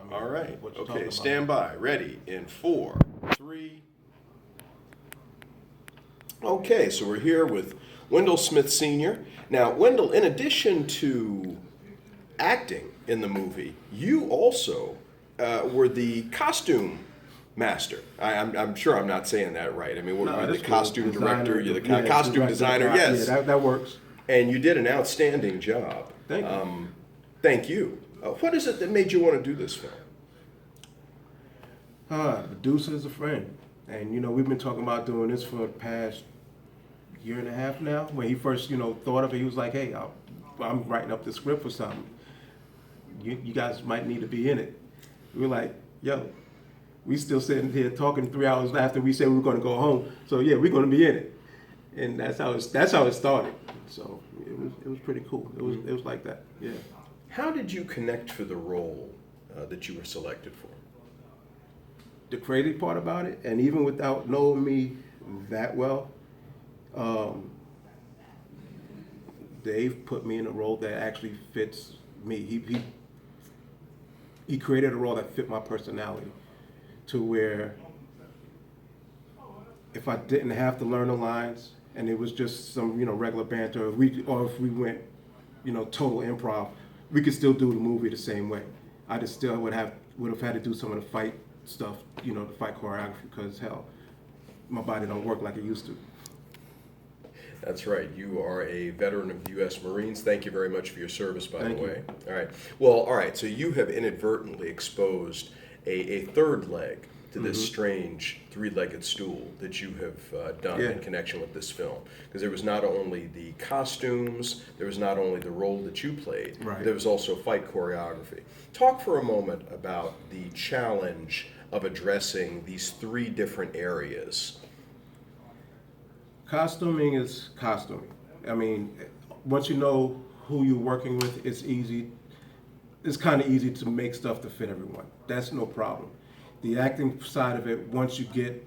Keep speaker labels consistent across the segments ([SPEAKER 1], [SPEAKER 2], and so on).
[SPEAKER 1] I mean,
[SPEAKER 2] All right.
[SPEAKER 1] what you
[SPEAKER 2] Okay,
[SPEAKER 1] talking
[SPEAKER 2] stand
[SPEAKER 1] about?
[SPEAKER 2] by. Ready in 4, 3. Okay, so we're here with Wendell Smith Sr. Now, Wendell, in addition to acting in the movie, you also were the costume master. I'm sure I'm not saying that right. I mean,
[SPEAKER 1] No,
[SPEAKER 2] you're the
[SPEAKER 1] that's cool.
[SPEAKER 2] costume
[SPEAKER 1] Designer,
[SPEAKER 2] director, you're the
[SPEAKER 1] yeah,
[SPEAKER 2] costume
[SPEAKER 1] director,
[SPEAKER 2] designer,
[SPEAKER 1] guy.
[SPEAKER 2] yes.
[SPEAKER 1] Yeah, that works.
[SPEAKER 2] And you did an outstanding job.
[SPEAKER 1] Thank you.
[SPEAKER 2] Thank you. What is it that made you want to do this film?
[SPEAKER 1] The Deuce is a friend. And, we've been talking about doing this for the past year and a half now. When he first, thought of it, he was like, hey, I'm writing up the script for something. You guys might need to be in it. We were like, yo, we still sitting here talking 3 hours after we said we were going to go home. So, yeah, we're going to be in it. And that's how it started. So it was pretty cool. It was like that, yeah.
[SPEAKER 2] How did you connect for the role that you were selected for?
[SPEAKER 1] The crazy part about it, and even without knowing me that well, Dave put me in a role that actually fits me. He created a role that fit my personality, to where if I didn't have to learn the lines and it was just some regular banter, or if we went total improv, we could still do the movie the same way. I just still would have had to do some of the fight stuff, the fight choreography, because hell, my body don't work like it used to.
[SPEAKER 2] That's right. You are a veteran of the U.S. Marines. Thank you very much for your service, by
[SPEAKER 1] Thank
[SPEAKER 2] the
[SPEAKER 1] you.
[SPEAKER 2] way. All right. Well, all right. So you have inadvertently exposed a third leg to this strange three-legged stool that you have done
[SPEAKER 1] Yeah.
[SPEAKER 2] in connection with this film. Because there was not only the costumes, there was not only the role that you played,
[SPEAKER 1] Right.
[SPEAKER 2] there was also fight choreography. Talk for a moment about the challenge of addressing these three different areas.
[SPEAKER 1] Costuming is costuming. I mean, once you know who you're working with, it's easy. It's kind of easy to make stuff to fit everyone. That's no problem. The acting side of it, once you get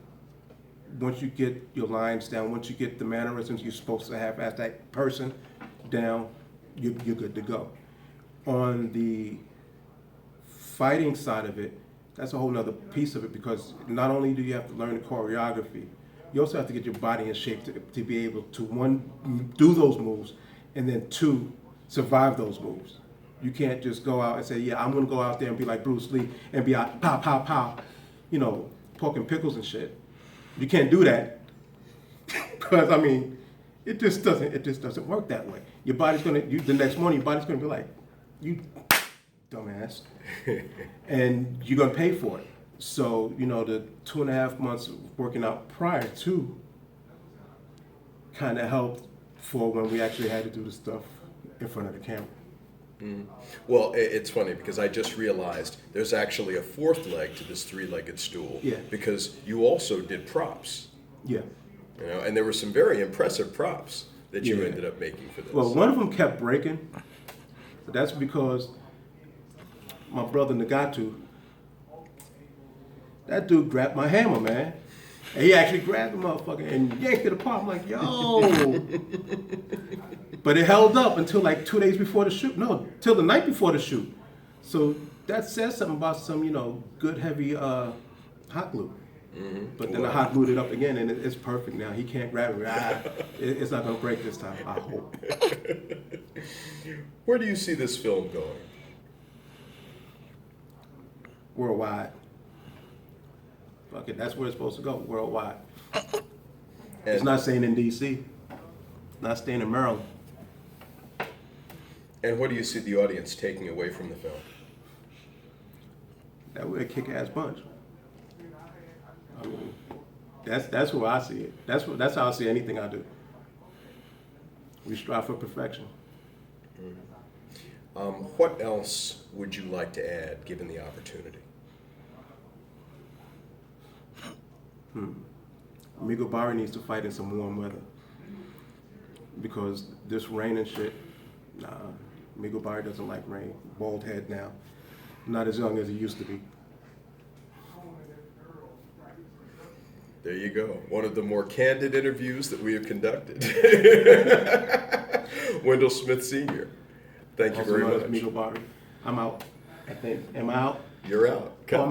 [SPEAKER 1] your lines down, once you get the mannerisms you're supposed to have as that person down, you're good to go. On the fighting side of it, that's a whole nother piece of it, because not only do you have to learn the choreography, you also have to get your body in shape to be able to, one, do those moves, and then two, survive those moves. You can't just go out and say, yeah, I'm going to go out there and be like Bruce Lee and be out, pow, pow, pow, poking pickles and shit. You can't do that, because, I mean, it just doesn't work that way. Your body's going to, the next morning, your body's going to be like, you dumbass, and you're going to pay for it. So, the 2.5 months of working out prior to kind of helped for when we actually had to do the stuff in front of the camera.
[SPEAKER 2] Well, it's funny because I just realized there's actually a fourth leg to this three-legged stool.
[SPEAKER 1] Yeah.
[SPEAKER 2] Because you also did props,
[SPEAKER 1] Yeah.
[SPEAKER 2] and there were some very impressive props that you
[SPEAKER 1] Yeah.
[SPEAKER 2] ended up making for this.
[SPEAKER 1] Well, one of them kept breaking, but that's because my brother Nagatu, that dude grabbed my hammer, man. And he actually grabbed the motherfucker and yanked it apart. I'm like, yo. But it held up until like 2 days before the shoot. No, till the night before the shoot. So that says something about some, good heavy hot glue. But then I hot glued it up again, and it's perfect now. He can't grab it. It's not going to break this time, I hope.
[SPEAKER 2] Where do you see this film going?
[SPEAKER 1] Worldwide. Fuck it, that's where it's supposed to go, worldwide. It's not staying in D.C., not staying in Maryland.
[SPEAKER 2] And what do you see the audience taking away from the film?
[SPEAKER 1] That would a kick-ass bunch. I mean, that's where I see it. That's how I see anything I do. We strive for perfection.
[SPEAKER 2] What else would you like to add, given the opportunity?
[SPEAKER 1] Amigo Barry needs to fight in some warm weather. Because this rain and shit, nah, Amigo Barry doesn't like rain. Bald head now. Not as young as he used to be.
[SPEAKER 2] There you go. One of the more candid interviews that we have conducted. Wendell Smith Sr. Thank you very much.
[SPEAKER 1] Amigo Barry. I'm out, I think. Am I out?
[SPEAKER 3] You're out. Cut.